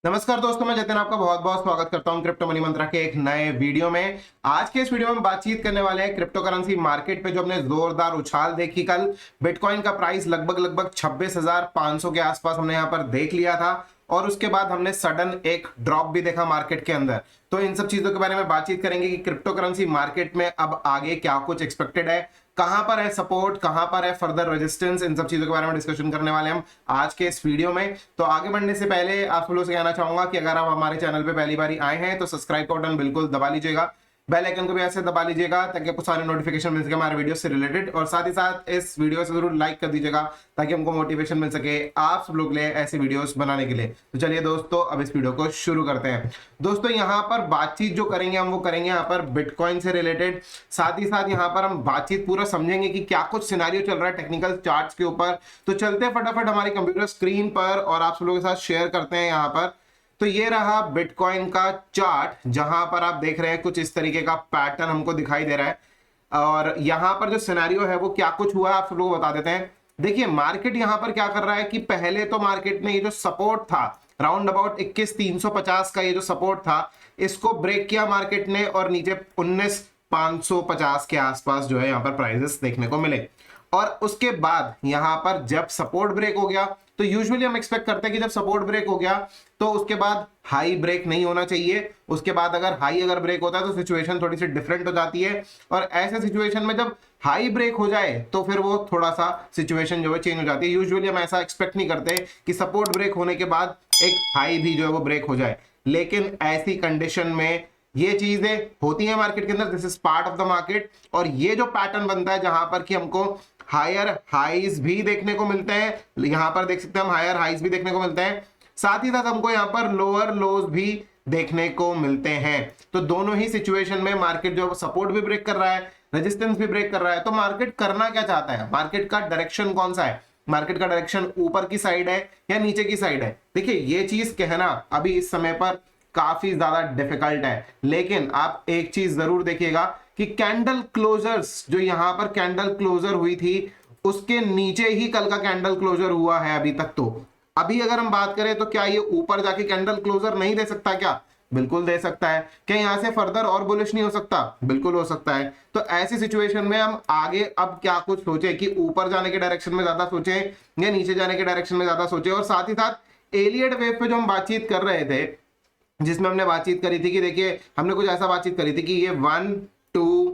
नमस्कार दोस्तों, मैं जतिन आपका बहुत बहुत स्वागत करता हूं क्रिप्टो मनी मंत्रा के एक नए वीडियो में। आज के इस वीडियो में हम बातचीत करने वाले हैं क्रिप्टो करेंसी मार्केट पे जो हमने जोरदार उछाल देखी कल। बिटकॉइन का प्राइस लगभग 26,500 के आसपास हमने यहां पर देख लिया था और उसके बाद हमने सडन एक ड्रॉप भी देखा मार्केट के अंदर। तो इन सब चीजों के बारे में बातचीत करेंगे कि क्रिप्टो करेंसी मार्केट में अब आगे क्या कुछ एक्सपेक्टेड है, कहां पर है सपोर्ट, कहां पर है फर्दर रेजिस्टेंस। इन सब चीजों के बारे में डिस्कशन करने वाले हम आज के इस वीडियो में। तो आगे बढ़ने से पहले आप लोगों से कहना चाहूंगा कि अगर आप हमारे चैनल पे पहली बार आए हैं तो सब्सक्राइब का बटन बिल्कुल दबा लीजिएगा, बेल आइकन को भी ऐसे दबा लीजिएगा ताकि आपको सारे नोटिफिकेशन मिल सके हमारे वीडियो से रिलेटेड। और साथ ही साथ इस वीडियो से जरूर लाइक कर दीजिएगा ताकि हमको मोटिवेशन मिल सके आप सब लोग लिए ऐसे वीडियोस बनाने के लिए। तो चलिए दोस्तों, अब इस वीडियो को शुरू करते हैं। दोस्तों, यहाँ पर बातचीत जो करेंगे हम वो करेंगे यहाँ पर बिटकॉइन से रिलेटेड। साथ ही साथ यहाँ पर हम बातचीत पूरा समझेंगे कि क्या कुछ सिनेरियो चल रहा है टेक्निकल चार्ट्स के ऊपर। तो चलते हैं फटाफट हमारी कंप्यूटर स्क्रीन पर और आप सब लोगों के साथ शेयर करते हैं यहाँ पर। तो ये रहा बिटकॉइन का चार्ट, जहां पर आप देख रहे हैं कुछ इस तरीके का पैटर्न हमको दिखाई दे रहा है। और यहां पर जो सिनेरियो है वो क्या कुछ हुआ है आप सब लोग बता देते हैं। देखिए मार्केट यहां पर क्या कर रहा है कि पहले तो मार्केट ने ये जो सपोर्ट था राउंड अबाउट 21,350 का, ये जो सपोर्ट था इसको ब्रेक किया मार्केट ने और नीचे 19,550 के आसपास जो है यहाँ पर प्राइसेस देखने को मिले। और उसके बाद यहां पर जब सपोर्ट ब्रेक हो गया तो यूजुअली हम एक्सपेक्ट करते हैं कि जब सपोर्ट ब्रेक हो गया तो उसके बाद हाई ब्रेक नहीं होना चाहिए। उसके बाद अगर हाई ब्रेक होता है तो सिचुएशन थोड़ी सी डिफरेंट हो जाती है। और ऐसे सिचुएशन में जब हाई ब्रेक हो जाए तो फिर वो थोड़ा सा सिचुएशन जो है चेंज हो जाती है। यूजुअली हम ऐसा एक्सपेक्ट नहीं करते कि सपोर्ट ब्रेक होने के बाद एक हाई भी जो है वो ब्रेक हो जाए, लेकिन ऐसी कंडीशन में ये चीजें होती है मार्केट के अंदर। This is part of the market. और ये जो पैटर्न बनता है जहां पर कि हमको हायर हाइज भी देखने को मिलते हैं, यहां पर देख सकते हैं हम हायर हाइज भी देखने को मिलते हैं, साथ ही साथ हमको यहां पर लोअर लोज भी देखने को मिलते हैं। तो दोनों ही सिचुएशन में मार्केट जो सपोर्ट भी ब्रेक कर रहा है, रेजिस्टेंस भी ब्रेक कर रहा है। तो मार्केट करना क्या चाहता है, मार्केट का डायरेक्शन कौन सा है, मार्केट का डायरेक्शन ऊपर की साइड है या नीचे की साइड है। देखिए ये चीज कहना अभी इस समय पर काफी ज्यादा डिफिकल्ट है, लेकिन आप एक चीज जरूर देखिएगा कि कैंडल क्लोजर्स जो यहां पर कैंडल क्लोजर हुई थी उसके नीचे ही कल का कैंडल क्लोजर हुआ है अभी तक। तो अभी अगर हम बात करें तो क्या ये ऊपर जाके कैंडल क्लोजर नहीं दे सकता क्या? बिल्कुल दे सकता है। क्या यहां से फर्दर और बुलिश नहीं हो सकता? बिल्कुल हो सकता है। तो ऐसी सिचुएशन में हम आगे अब क्या कुछ सोचे कि ऊपर जाने के डायरेक्शन में ज्यादा सोचे या नीचे जाने के डायरेक्शन में ज्यादा सोचे। और साथ ही साथ एलियट वेव पे जो हम बातचीत कर रहे थे, जिसमें हमने बातचीत करी थी कि देखिए हमने कुछ ऐसा बातचीत करी थी कि ये 1 2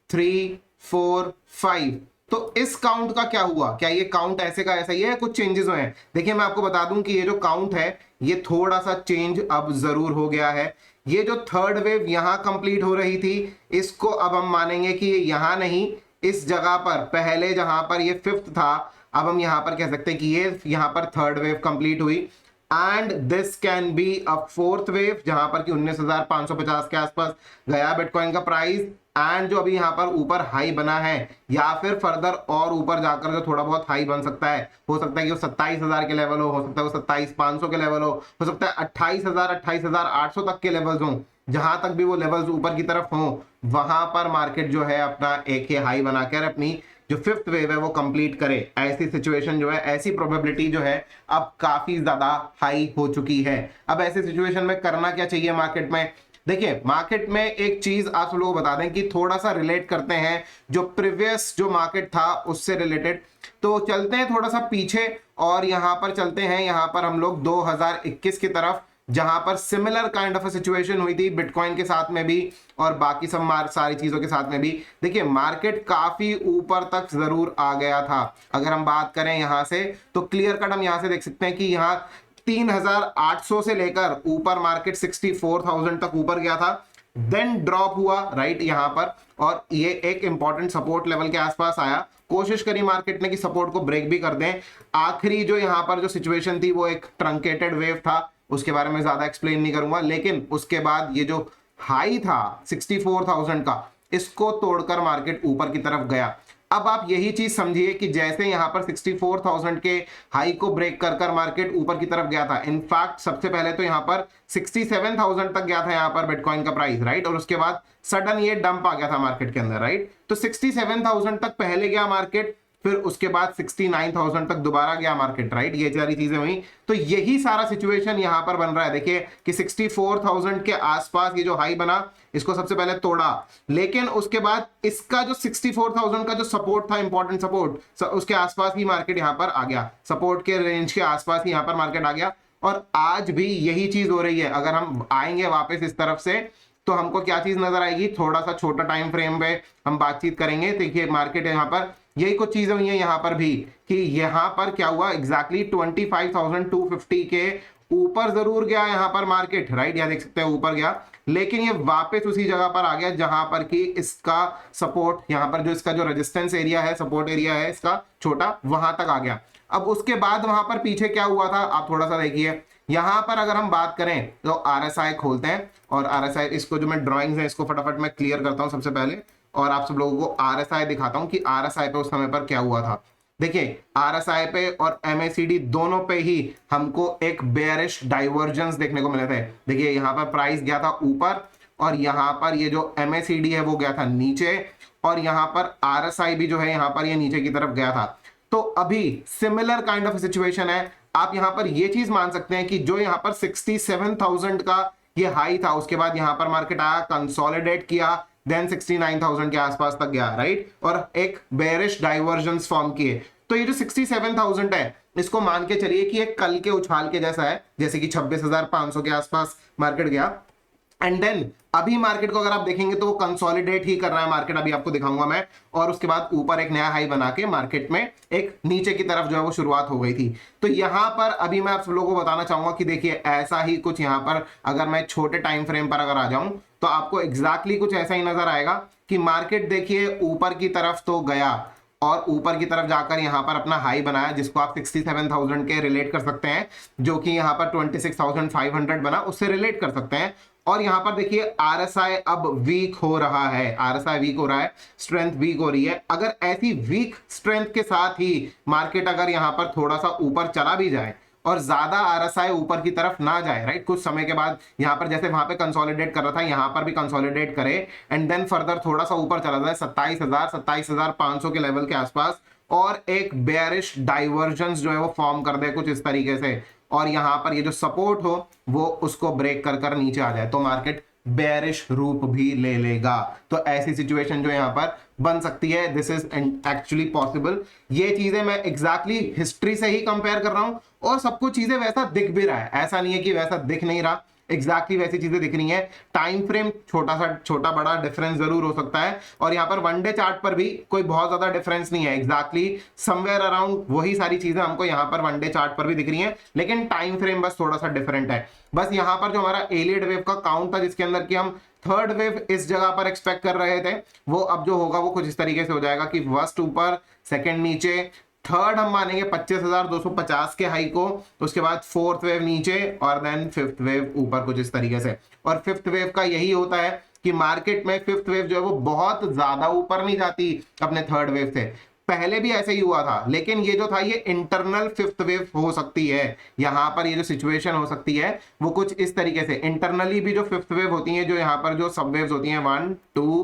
3 4 5, तो इस काउंट का क्या हुआ, क्या ये काउंट ऐसे का ऐसा ही है, कुछ चेंजेस हुए हैं? देखिए मैं आपको बता दूं कि ये जो काउंट है ये थोड़ा सा चेंज अब जरूर हो गया है। ये जो थर्ड वेव यहां कंप्लीट हो रही थी इसको अब हम मानेंगे कि ये यहां नहीं, इस जगह पर पहले जहां पर ये फिफ्थ था अब हम यहां पर कह सकते हैं कि ये यहां पर थर्ड वेव कंप्लीट हुई। And this can be a fourth wave जहां पर कि 19,550 के आसपास गया बिटकॉइन का प्राइस। एंड जो अभी यहां पर ऊपर हाई बना है या फिर फर्दर और ऊपर जाकर जो थोड़ा बहुत हाई बन सकता है, हो सकता है कि वो 27,000 के लेवल हो सकता है वो 27,500 के लेवल हो सकता है 28,000 28,800 तक के लेवल्स हो। जहां तक भी वो लेवल्स ऊपर की तरफ हो वहां पर मार्केट जो है अपना एक ही हाई बनाकर अपनी जो फिफ्थ वेव है वो कंप्लीट करे। ऐसी सिचुएशन जो है, ऐसी प्रोबेबिलिटी जो है अब काफी ज्यादा हाई हो चुकी है। अब ऐसे सिचुएशन में करना क्या चाहिए मार्केट में? देखिए मार्केट में एक चीज आप लोगों को बता दें कि थोड़ा सा रिलेट करते हैं जो प्रीवियस जो मार्केट था उससे रिलेटेड। तो चलते हैं थोड़ा सा पीछे और यहां पर चलते हैं, यहां पर हम लोग 2021 की तरफ, जहां पर सिमिलर काइंड ऑफ सिचुएशन हुई थी बिटकॉइन के साथ में भी और बाकी सब सारी चीजों के साथ में भी। देखिए मार्केट काफी ऊपर तक जरूर आ गया था। अगर हम बात करें यहां से तो क्लियर कट हम यहां से देख सकते हैं कि यहां 3,800 से लेकर ऊपर मार्केट 64,000 तक ऊपर गया था, देन ड्रॉप हुआ राइट यहां पर और ये एक इंपॉर्टेंट सपोर्ट लेवल के आसपास आया। कोशिश करी मार्केट ने कि सपोर्ट को ब्रेक भी कर दें। आखिरी जो यहां पर जो सिचुएशन थी वो एक ट्रंकेटेड वेव था, उसके बारे में ज्यादा एक्सप्लेन नहीं करूंगा। लेकिन उसके बाद ये जो हाई था 64,000 का, इसको तोड़कर मार्केट ऊपर की तरफ गया। अब आप यही चीज समझिए कि जैसे यहां पर 64,000 के हाई को ब्रेक कर मार्केट ऊपर की तरफ गया था। इनफैक्ट सबसे पहले तो यहां पर 67,000 तक गया था यहां पर बिटकॉइन का प्राइस राइट, और उसके बाद सडन ये डंप आ गया था मार्केट के अंदर राइट। तो 67,000 तक पहले गया मार्केट, फिर उसके बाद 69,000 तक दोबारा गया मार्केट, राइट। ये सारी चीजें हुई, तो यही सारा सिचुएशन यहां पर बन रहा है। देखिए कि 64,000 के आसपास ये जो हाई बना, इसको सबसे पहले तोड़ा, लेकिन उसके बाद इसका जो 64,000 का जो सपोर्ट था, इंपॉर्टेंट सपोर्ट, उसके आसपास ही मार्केट यहां पर आ गया, सपोर्ट के रेंज के आसपास ही यहां पर मार्केट आ गया। और आज भी यही चीज हो रही है। अगर हम आएंगे वापस इस तरफ से, तो हमको क्या चीज नजर आएगी, थोड़ा सा छोटा टाइम फ्रेम पे हम बातचीत करेंगे। देखिए मार्केट यहाँ पर यही कुछ चीजें हुई है यहाँ पर भी, कि यहाँ पर क्या हुआ एग्जैक्टली 25,250 के ऊपर जरूर गया यहाँ पर मार्केट, राइट। यहाँ देख सकते हैं ऊपर गया, लेकिन ये वापस उसी जगह पर आ गया जहां पर कि इसका सपोर्ट, यहाँ पर जो इसका जो रेजिस्टेंस एरिया है, सपोर्ट एरिया है इसका छोटा, वहां तक आ गया। अब उसके बाद वहां पर पीछे क्या हुआ था, आप थोड़ा सा देखिए। यहां पर अगर हम बात करें तो आरएसआई खोलते हैं, और आरएसआई, इसको जो मैं ड्राइंग्स है इसको फटाफट मैं क्लियर करता हूं सबसे पहले, और आप सब लोगों को आरएसआई दिखाता हूं कि आरएसआई पे उस समय पर क्या हुआ था। देखिए आरएसआई पे और एमएसीडी दोनों पे ही हमको एक बेयरिश डाइवर्जेंस देखने को मिले थे। देखिए यहां पर प्राइस गया था ऊपर, और यहां पर ये जो एमएसीडी है वो गया था नीचे, और यहां पर आरएसआई भी जो है यहां पर ये नीचे की तरफ गया था। तो अभी सिमिलर काइंड ऑफ सिचुएशन है। आप यहां पर ये चीज मान सकते हैं कि जो यहां पर 67,000 का ये हाई था, उसके बाद यहां पर मार्केट आया, कंसोलिडेट किया, देन 69,000 के आसपास तक गया, राइट, और एक बेरिश डाइवर्जेंस फॉर्म किए। तो ये जो 67,000 है, इसको मान के चलिए कि एक कल के उछाल के जैसा है, जैसे कि 26,500 के आसपास मार्केट गया, एंड देन अभी मार्केट को अगर आप देखेंगे तो वो कंसोलिडेट ही कर रहा है मार्केट, अभी आपको दिखाऊंगा मैं, और उसके बाद ऊपर एक नया हाई बना के मार्केट में एक नीचे की तरफ जो है वो शुरुआत हो गई थी। तो यहां पर अभी मैं आप सब लोगों को बताना चाहूंगा कि देखिए ऐसा ही कुछ यहां पर, अगर मैं छोटे टाइम फ्रेम पर अगर आ जाऊं तो आपको एग्जैक्टली कुछ ऐसा ही नजर आएगा कि मार्केट देखिए ऊपर की तरफ तो गया, और ऊपर की तरफ जाकर यहां पर अपना हाई बनाया, जिसको आप 67,000 के रिलेट कर सकते हैं, जो कि यहां पर 26,500 बना, उससे रिलेट कर सकते हैं। और यहां पर देखिए आरएसआई अब वीक हो रहा है, आरएसआई वीक हो रहा है, स्ट्रेंथ वीक हो रही है। अगर ऐसी वीक स्ट्रेंथ के साथ ही मार्केट अगर यहां पर थोड़ा सा ऊपर चला भी जाए और ज्यादा आरएसआई ऊपर की तरफ ना जाए, राइट, कुछ समय के बाद यहां पर जैसे वहां पे कंसोलिडेट कर रहा था, यहां पर भी कंसोलिडेट करे, एंड देन फर्दर थोड़ा सा ऊपर चला जाए 27,500 के लेवल के आसपास, और एक बेयरिश डाइवर्जेंस जो है वो फॉर्म कर दे कुछ इस तरीके से, और यहां पर ये जो सपोर्ट हो वो उसको ब्रेक कर कर नीचे आ जाए, तो मार्केट बेयरिश रूप भी ले लेगा। तो ऐसी सिचुएशन जो यहां पर बन सकती है, दिस इज एक्चुअली पॉसिबल। ये चीजें मैं एग्जैक्टली हिस्ट्री से ही कंपेयर कर रहा हूं, और सब कुछ चीजें वैसा दिख भी रहा है, ऐसा नहीं है कि वैसा दिख नहीं रहा, एग्जैक्टली वैसी चीजें दिख रही हैं। टाइम फ्रेम छोटा बड़ा डिफरेंस जरूर हो सकता है, और यहाँ पर वन डे चार्ट पर भी कोई बहुत ज्यादा डिफरेंस नहीं है, एग्जैक्टली समवेयर अराउंड वही सारी चीजें हमको यहाँ पर वन डे चार्ट पर भी दिख रही हैं, लेकिन टाइम फ्रेम बस थोड़ा सा डिफरेंट है। बस यहाँ पर जो हमारा एलियट वेव का काउंट था, जिसके अंदर की हम थर्ड वेव इस जगह पर एक्सपेक्ट कर रहे थे, वो अब जो होगा वो कुछ इस तरीके से हो जाएगा कि फर्स्ट ऊपर, सेकंड नीचे, थर्ड हम मानेंगे 25,250 के हाई को, उसके बाद फोर्थ वेव नीचे, और देन फिफ्थ वेव ऊपर, कुछ इस तरीके से। और फिफ्थ वेव का यही होता है कि मार्केट में फिफ्थ वेव जो है वो बहुत ज्यादा ऊपर नहीं जाती अपने थर्ड वेव से। पहले भी ऐसे ही हुआ था, लेकिन ये जो था ये इंटरनल फिफ्थ वेव हो सकती है। यहां पर ये जो सिचुएशन हो सकती है वो कुछ इस तरीके से, इंटरनली भी जो फिफ्थ वेव होती है, जो यहाँ पर जो सब वेव्स होती हैं 1 2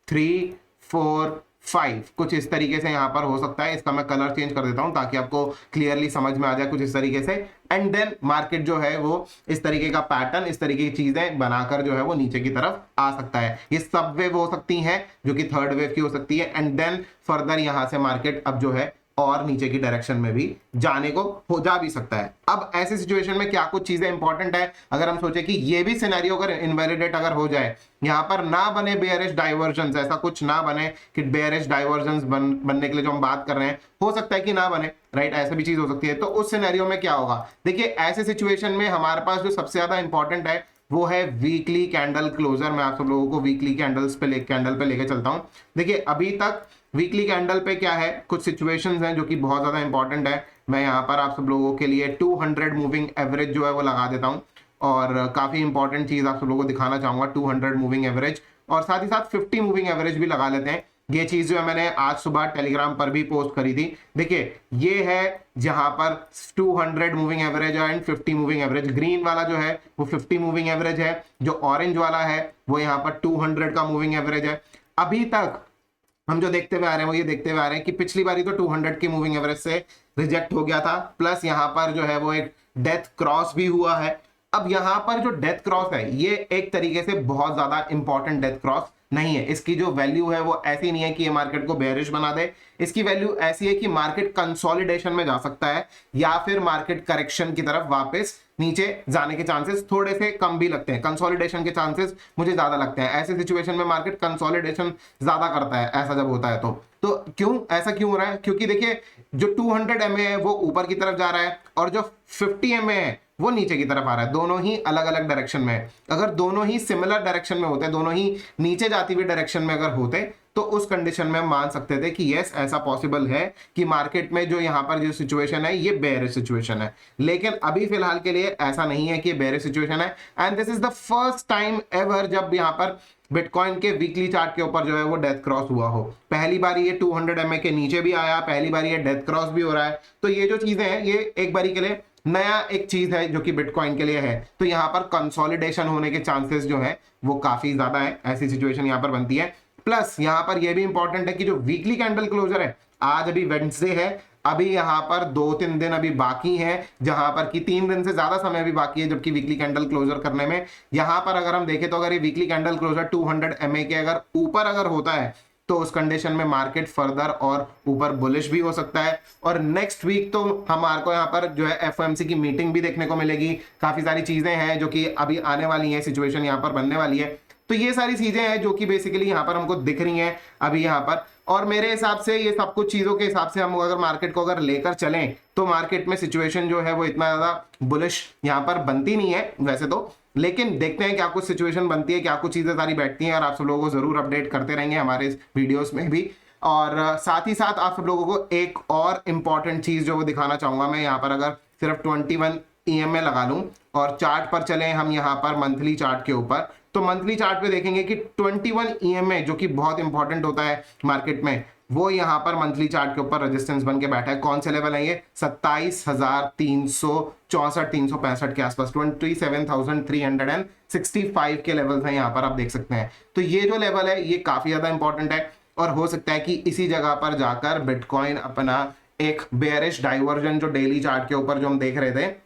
3 4 5, कुछ इस तरीके से यहाँ पर हो सकता है। इसका मैं कलर चेंज कर देता हूं ताकि आपको क्लियरली समझ में आ जाए कुछ इस तरीके से। एंड देन मार्केट जो है वो इस तरीके का पैटर्न, इस तरीके की चीजें बनाकर जो है वो नीचे की तरफ आ सकता है। ये सब वेव हो सकती हैं जो कि थर्ड वेव की हो सकती है, एंड देन फर्दर यहां से मार्केट अब जो है और नीचे की डायरेक्शन में भी जाने को हो जा भी सकता है। अब ऐसे सिचुएशन में क्या कुछ चीजें इंपॉर्टेंट है, अगर हम सोचे कि ये भी सिनेरियो अगर इनवैलिडेट अगर हो जाए, यहां पर ना बने बेयरिश डाइवर्जेंस, ऐसा कुछ ना बने कि बेयरिश डाइवर्जेंस बनने के लिए जो हम बात कर रहे हैं, हो सकता है कि ना बने, राइट, ऐसे भी चीज हो सकती है। तो उस सिनेरियो में क्या होगा, देखिए ऐसे सिचुएशन में हमारे पास जो सबसे ज्यादा इंपॉर्टेंट है वो है वीकली कैंडल क्लोजर। मैं आप सब लोगों को वीकली कैंडल पे लेके चलता हूं। देखिए अभी तक वीकली कैंडल पे क्या है, कुछ सिचुएशंस हैं जो कि बहुत ज्यादा इंपॉर्टेंट है। मैं यहाँ पर आप सब लोगों के लिए 200 मूविंग एवरेज जो है वो लगा देता हूँ, और काफी इंपॉर्टेंट चीज आप सब लोगों को दिखाना चाहूंगा, 200 मूविंग एवरेज, और साथ ही साथ 50 मूविंग एवरेज भी लगा लेते हैं। ये चीज जो है मैंने आज सुबह टेलीग्राम पर भी पोस्ट करी थी। देखिए ये है जहां पर 200 moving average and 50 moving average, green वाला जो है वो 50 मूविंग एवरेज है, जो ऑरेंज वाला है वो यहाँ पर 200 का मूविंग एवरेज है। अभी तक हम जो देखते हुए आ रहे हैं वो ये देखते हुए आ रहे हैं कि पिछली बारी तो 200 की मूविंग एवरेज से रिजेक्ट हो गया था, प्लस यहाँ पर जो है वो एक डेथ क्रॉस भी हुआ है। अब यहाँ पर जो डेथ क्रॉस है ये एक तरीके से बहुत ज्यादा इंपॉर्टेंट डेथ क्रॉस नहीं है। इसकी जो वैल्यू है वो ऐसी नहीं है कि ये मार्केट को बेयरिश बना दे। इसकी वैल्यू ऐसी है कि मार्केट कंसोलिडेशन में जा सकता है या फिर मार्केट करेक्शन की तरफ वापस नीचे जाने के चांसेस थोड़े से कम भी लगते हैं। कंसोलिडेशन के चांसेस मुझे ज्यादा लगते हैं। ऐसे सिचुएशन में मार्केट कंसोलिडेशन ज्यादा करता है ऐसा जब होता है तो क्यों ऐसा क्यों हो रहा है? क्योंकि देखिए जो 200 MA है वो ऊपर की तरफ जा रहा है और जो 50 MA है वो नीचे की तरफ आ रहा है। दोनों ही अलग अलग डायरेक्शन में है। अगर दोनों ही सिमिलर डायरेक्शन में होते, दोनों ही नीचे जाती हुई डायरेक्शन में अगर होते तो उस कंडीशन में हम मान सकते थे कि यस ऐसा पॉसिबल है कि मार्केट में जो यहाँ पर जो सिचुएशन है ये बेयरिश सिचुएशन है। लेकिन अभी फिलहाल के लिए ऐसा नहीं है कि ये बेयरिश सिचुएशन है। And this is the first time ever जब यहाँ पर बिटकॉइन के वीकली चार्ट के ऊपर जो है वो डेथ क्रॉस हुआ हो। पहली बार ये 200 MA के नीचे भी आया, पहली बार ये डेथ क्रॉस भी हो रहा है। तो ये जो चीजें हैं ये एक बारी के लिए नया एक चीज है जो कि बिटकॉइन के लिए है। तो यहाँ पर कंसोलिडेशन होने के चांसेस जो है वो काफी ज्यादा है। ऐसी सिचुएशन यहाँ पर बनती है। प्लस यहाँ पर यह भी इंपॉर्टेंट है कि जो वीकली कैंडल क्लोजर है, आज अभी वेडनेसडे है, अभी यहाँ पर 2-3 दिन अभी बाकी है, जहां पर कि 3 दिन से ज्यादा समय भी बाकी है जबकि वीकली कैंडल क्लोजर करने में। यहां पर अगर हम देखें तो अगर ये वीकली कैंडल क्लोजर 200 MA के अगर ऊपर अगर होता है तो उस कंडीशन में मार्केट फर्दर और ऊपर बुलिश भी हो सकता है। और नेक्स्ट वीक तो हमारे को यहाँ पर जो है FOMC की मीटिंग भी देखने को मिलेगी। काफी सारी चीजें हैं जो कि अभी आने वाली हैं, सिचुएशन यहाँ पर बनने वाली है। तो ये सारी चीजें हैं जो कि बेसिकली यहाँ पर हमको दिख रही हैं अभी यहाँ पर। और मेरे हिसाब से ये सब कुछ चीजों के हिसाब से हम अगर मार्केट को अगर लेकर चलें तो मार्केट में सिचुएशन जो है वो इतना ज्यादा बुलिश यहाँ पर बनती नहीं है वैसे तो। लेकिन देखते हैं क्या कुछ सिचुएशन बनती है, क्या कुछ चीजें सारी बैठती हैं, और आप सब लोगों को जरूर अपडेट करते रहेंगे हमारे इस वीडियोस में भी। और साथ ही साथ आप सब लोगों को एक और इंपॉर्टेंट चीज जो वो दिखाना चाहूंगा मैं यहाँ पर। अगर सिर्फ 21 EMA लगा लूं और चार्ट पर चले हम यहाँ पर मंथली चार्ट के ऊपर, तो मंथली चार्ट पे देखेंगे कि 21 EMA जो कि बहुत इंपॉर्टेंट होता है मार्केट में, वो यहाँ पर मंथली चार्ट के ऊपर रेजिस्टेंस बन के बैठा है। कौन से लेवल है ये? 27,364-365 के आसपास, 27,365 के लेवल्स हैं यहाँ पर, आप देख सकते हैं। तो ये जो लेवल है ये काफी ज्यादा इंपॉर्टेंट है और हो सकता है कि इसी जगह पर जाकर बिटकॉइन अपना एक बेयरिश डाइवर्जन जो डेली चार्ट के ऊपर जो हम देख रहे थे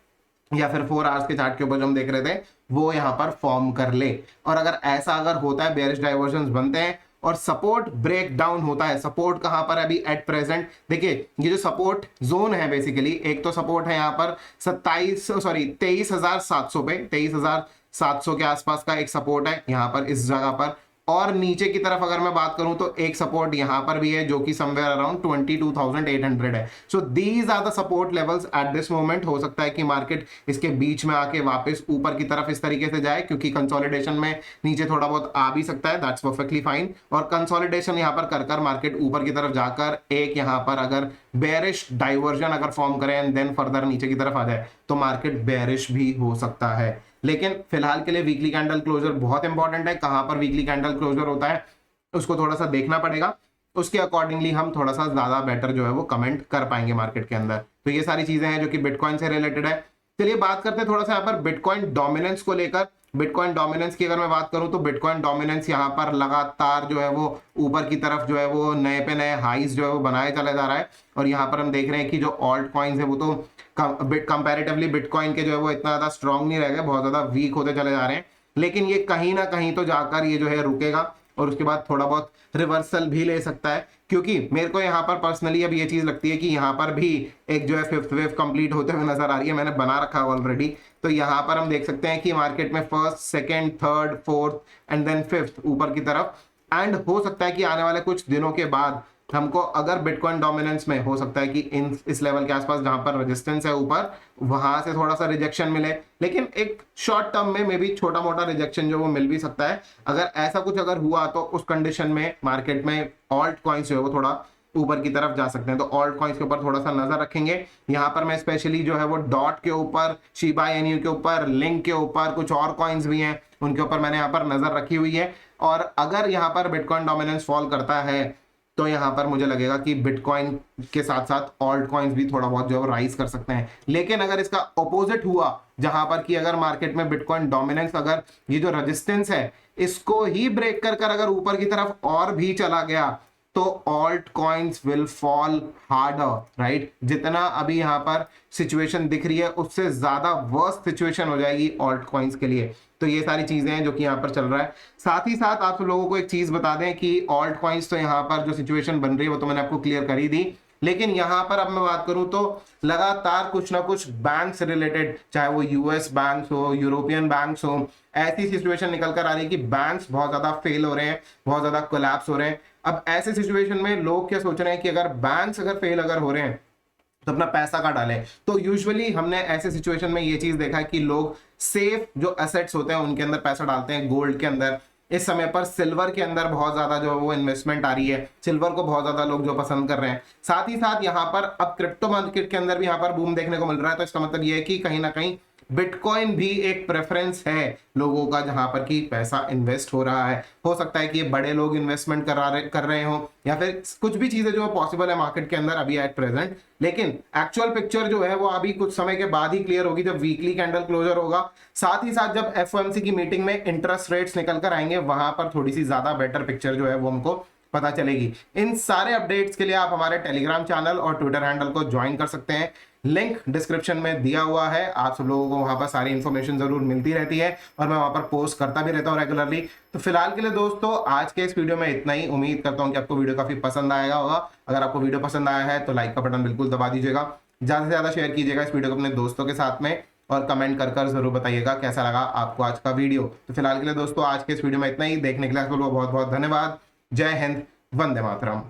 या फिर 4 आवर्स के चार्ट के ऊपर जो हम देख रहे थे वो यहाँ पर फॉर्म कर ले। और अगर ऐसा अगर होता है, बेयरिश डाइवर्जन्स बनते हैं और सपोर्ट ब्रेक डाउन होता है, सपोर्ट कहां पर अभी एट प्रेजेंट देखिए, ये जो सपोर्ट जोन है बेसिकली, एक तो सपोर्ट है यहाँ पर 23,700 पे, 23,700 के आसपास का एक सपोर्ट है यहाँ पर इस जगह पर। और नीचे की तरफ अगर मैं बात करूं तो एक सपोर्ट यहां पर भी है जो कि समवेयर अराउंड 22,800 है। So these are the support levels at this moment. हो सकता है कि मार्केट इसके बीच में आके वापस ऊपर की तरफ इस तरीके से जाए, क्योंकि कंसोलिडेशन में नीचे थोड़ा बहुत आ भी सकता है, दैट्स परफेक्टली फाइन। और कंसोलिडेशन यहां पर कर मार्केट ऊपर की तरफ जाकर एक यहां पर अगर बेयरिश डाइवर्जन अगर फॉर्म करे एंड देन फर्दर नीचे की तरफ आ जाए तो मार्केट बेयरिश भी हो सकता है। लेकिन फिलहाल के लिए वीकली कैंडल क्लोजर बहुत इंपॉर्टेंट है। कहां पर वीकली कैंडल क्लोजर होता है उसको थोड़ा सा देखना पड़ेगा, उसके अकॉर्डिंगली हम थोड़ा सा ज्यादा बेटर जो है वो कमेंट कर पाएंगे मार्केट के अंदर। तो ये सारी चीजें हैं जो कि बिटकॉइन से रिलेटेड है। चलिए बात करते हैं थोड़ा सा यहाँ पर बिटकॉइन डोमिनेंस को लेकर। बिटकॉइन डोमिनेंस की अगर मैं बात करूं तो बिटकॉइन डोमिनेंस यहाँ पर लगातार जो है वो ऊपर की तरफ जो है वो नए पे नए हाईज जो है वो बनाए चला जा रहा है। और यहाँ पर हम देख रहे हैं कि जो ऑल्ट कॉइन्स है वो तो कंपैरेटिवली बिटकॉइन के जो है वो इतना ज्यादा स्ट्रॉन्ग नहीं रह गए, बहुत ज्यादा वीक होते चले जा रहे हैं। लेकिन ये कहीं ना कहीं तो जाकर ये जो है रुकेगा और उसके बाद थोड़ा बहुत रिवर्सल भी ले सकता है। क्योंकि मेरे को यहाँ पर पर्सनली अब ये चीज लगती है कि यहाँ पर भी एक जो है फिफ्थ वेव कंप्लीट होते हुए नजर आ रही है, मैंने बना रखा है ऑलरेडी। तो यहाँ पर हम देख सकते हैं कि मार्केट में first, second, third, fourth and then fifth ऊपर की तरफ, एंड हो सकता है कि आने वाले कुछ दिनों के बाद हमको अगर बिटकॉइन डोमिनेंस में हो सकता है कि इस लेवल के आसपास जहां पर रेजिस्टेंस है ऊपर, वहां से थोड़ा सा रिजेक्शन मिले। लेकिन एक शॉर्ट टर्म में मे बी छोटा मोटा रिजेक्शन जो वो मिल भी सकता है। अगर ऐसा कुछ अगर हुआ तो उस कंडीशन में मार्केट में ऑल्ट कॉइन्स जो है वो थोड़ा ऊपर की तरफ जा सकते हैं। तो ऑल्ट कॉइन्स के ऊपर थोड़ा सा नजर रखेंगे। यहाँ पर मैं स्पेशली जो है वो डॉट के ऊपर, शिबा इनू के ऊपर, लिंक के ऊपर, कुछ और कॉइन्स भी हैं उनके ऊपर मैंने यहाँ पर नजर रखी हुई है। और अगर यहाँ पर बिटकॉइन डोमिनेंस फॉल करता है तो यहाँ पर मुझे लगेगा कि बिटकॉइन के साथ साथ ऑल्ट कॉइन्स भी थोड़ा बहुत जो है राइज कर सकते हैं। लेकिन अगर इसका ऑपोजिट हुआ, जहां पर कि अगर मार्केट में बिटकॉइन डोमिनेंस अगर ये जो रेजिस्टेंस है इसको ही ब्रेक कर अगर ऊपर की तरफ और भी चला गया तो alt coins will fall harder, right. जितना अभी यहाँ पर सिचुएशन दिख रही है उससे ज्यादा वर्स्ट सिचुएशन हो जाएगी ऑल्ट कॉइन्स के लिए। तो ये सारी चीजें हैं जो कि यहाँ पर चल रहा है। साथ ही साथ आप लोगों को एक चीज बता दें कि ऑल्ट कॉइन्स तो यहाँ पर जो सिचुएशन बन रही है वो तो मैंने आपको क्लियर कर ही दी, लेकिन यहां पर अब मैं बात करूं तो लगातार कुछ ना कुछ बैंक से रिलेटेड, चाहे वो यूएस बैंक्स हो, यूरोपियन बैंक्स हो, ऐसी सिचुएशन निकल कर आ रही है कि बैंक्स बहुत ज्यादा फेल हो रहे हैं, बहुत ज्यादा कोलैप्स हो रहे हैं। अब ऐसे सिचुएशन में लोग क्या सोच रहे हैं कि अगर बैंक्स अगर फेल अगर हो रहे हैं तो अपना पैसा कहाँ डालें। तो यूजुअली हमने ऐसे सिचुएशन में ये चीज देखा है कि लोग सेफ जो एसेट्स होते हैं उनके अंदर पैसा डालते हैं, गोल्ड के अंदर। इस समय पर सिल्वर के अंदर बहुत ज्यादा जो वो इन्वेस्टमेंट आ रही है, सिल्वर को बहुत ज्यादा लोग जो पसंद कर रहे हैं। साथ ही साथ यहाँ पर अब क्रिप्टो मार्केट के अंदर भी यहाँ पर बूम देखने को मिल रहा है। तो इसका मतलब ये है कि कहीं ना कहीं बिटकॉइन भी एक प्रेफरेंस है लोगों का जहां पर कि पैसा इन्वेस्ट हो रहा है। हो सकता है कि ये बड़े लोग इन्वेस्टमेंट कर रहे हो या फिर कुछ भी चीजें जो पॉसिबल है मार्केट के अंदर अभी एट प्रेजेंट, लेकिन एक्चुअल पिक्चर जो है वो अभी कुछ समय के बाद ही क्लियर होगी जब वीकली कैंडल क्लोजर होगा। साथ ही साथ जब एफओएमसी की मीटिंग में इंटरेस्ट रेट्स निकल कर आएंगे वहां पर थोड़ी सी ज्यादा बेटर पिक्चर जो है वो हमको पता चलेगी। इन सारे अपडेट्स के लिए आप हमारे टेलीग्राम चैनल और ट्विटर हैंडल को ज्वाइन कर सकते हैं, लिंक डिस्क्रिप्शन में दिया हुआ है। आप सब लोगों को वहां पर सारी इंफॉर्मेशन जरूर मिलती रहती है और मैं वहां पर पोस्ट करता भी रहता हूं रेगुलरली। तो फिलहाल के लिए दोस्तों आज के इस वीडियो में इतना ही। उम्मीद करता हूं कि आपको वीडियो काफी पसंद आएगा होगा। अगर आपको वीडियो पसंद आया है तो लाइक का बटन बिल्कुल दबा दीजिएगा, ज्यादा से ज्यादा शेयर कीजिएगा इस वीडियो को अपने दोस्तों के साथ में, और कमेंट कर जरूर बताइएगा कैसा लगा आपको आज का वीडियो। तो फिलहाल के लिए दोस्तों आज के इस वीडियो में इतना ही। देखने के लिए आप लोगों को बहुत बहुत धन्यवाद। जय हिंद, वंदे मातरम।